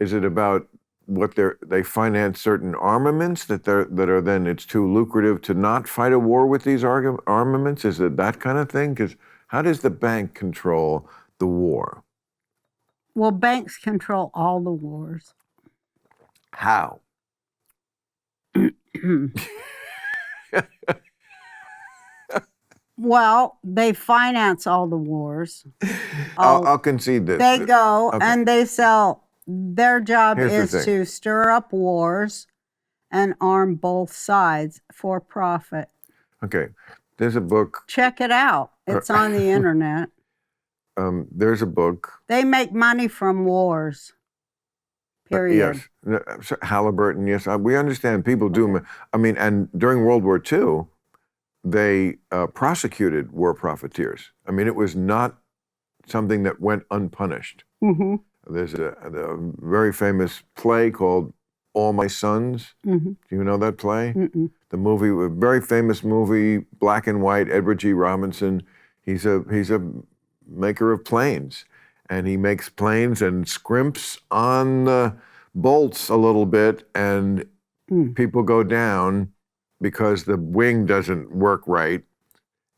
Is it about what they finance certain armaments that are then it's too lucrative to not fight a war with these armaments? Is it that kind of thing? Because how does the bank control the war? Well, banks control all the wars. How? Well, they finance all the wars. I'll concede this. They go and they sell. Their job is to stir up wars and arm both sides for profit. Okay. There's a book. Check it out. It's on the internet. There's a book. They make money from wars. Period. Yes. Halliburton, yes. We understand people do. I mean, and during World War II, they prosecuted war profiteers. I mean, it was not something that went unpunished. Mm-hmm. There's a very famous play called All My Sons. Mm-hmm. Do you know that play? Mm-mm. The movie, a very famous movie, black and white, Edward G. Robinson. He's a maker of planes. And he makes planes and scrimps on the bolts a little bit, and people go down because the wing doesn't work right.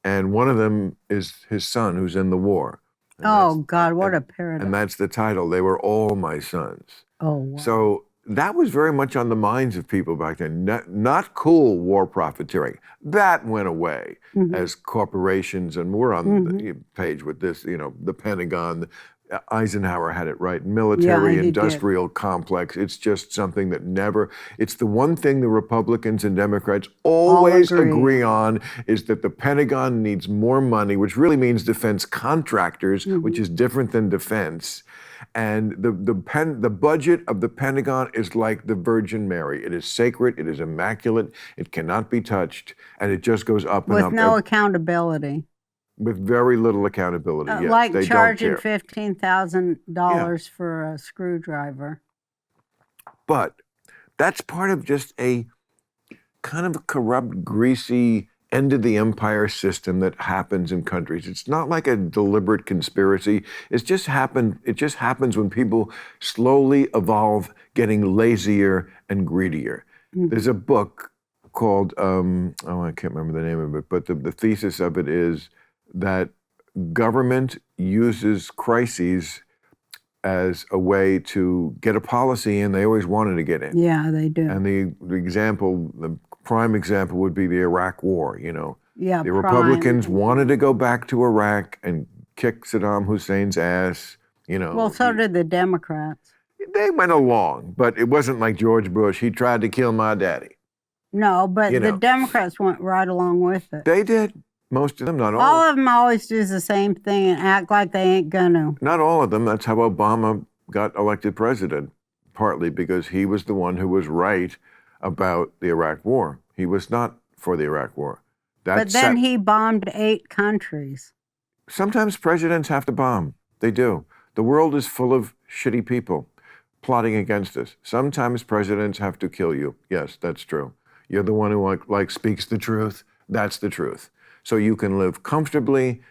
And one of them is his son who's in the war. And God, what a paradox. And that's the title. They were all my sons. Oh, wow. So that was very much on the minds of people back then. Not cool war profiteering. That went away as corporations, and we're on the page with this, the Pentagon. Eisenhower had it right. Military-industrial complex. It's just something that it's the one thing the Republicans and Democrats always agree on, is that the Pentagon needs more money, which really means defense contractors, which is different than defense. And the budget of the Pentagon is like the Virgin Mary. It is sacred, it is immaculate, it cannot be touched, and it just goes up and up. With no accountability. With very little accountability, yes. Like charging $15,000 for a screwdriver. But that's part of just a kind of a corrupt, greasy, end of the empire system that happens in countries. It's not like a deliberate conspiracy. It just happens when people slowly evolve, getting lazier and greedier. There's a book called, I can't remember the name of it, but the thesis of it is that government uses crises as a way to get a policy in they always wanted to get in. Yeah, they do. And the prime example would be the Iraq War, Yeah, the Republicans wanted to go back to Iraq and kick Saddam Hussein's ass, Well, so did the Democrats. They went along, but it wasn't like George Bush. He tried to kill my daddy. No, but the Democrats went right along with it. They did. Most of them, not all. All of them always do the same thing and act like they ain't gonna. Not all of them. That's how Obama got elected president, partly because he was the one who was right about the Iraq War. He was not for the Iraq War. But then he bombed 8 countries. Sometimes presidents have to bomb. They do. The world is full of shitty people plotting against us. Sometimes presidents have to kill you. Yes, that's true. You're the one who speaks the truth. That's the truth. So you can live comfortably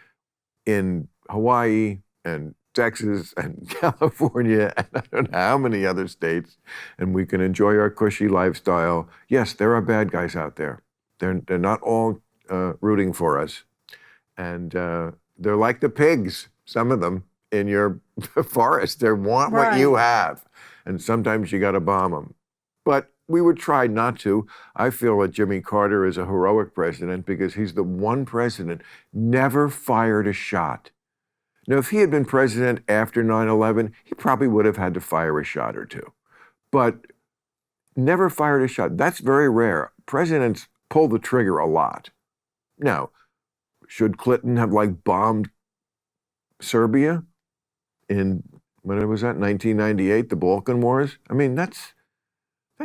in Hawaii and Texas and California and I don't know how many other states, and we can enjoy our cushy lifestyle. Yes, there are bad guys out there. They're not all rooting for us. And they're like the pigs, some of them, in your forest. They want what you have. And sometimes you got to bomb them. But we would try not to. I feel that Jimmy Carter is a heroic president because he's the one president never fired a shot. Now, if he had been president after 9/11, he probably would have had to fire a shot or two. But never fired a shot. That's very rare. Presidents pull the trigger a lot. Now, should Clinton have bombed Serbia in, when was that, 1998, the Balkan Wars? I mean, that's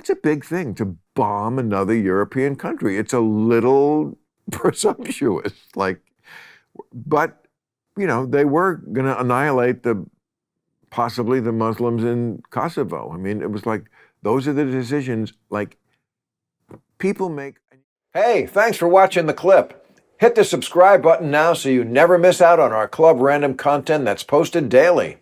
a big thing, to bomb another European country. It's a little presumptuous, but, they were going to annihilate possibly the Muslims in Kosovo. I mean, it was those are the decisions, people make. Hey, thanks for watching the clip. Hit the subscribe button now so you never miss out on our Club Random content that's posted daily.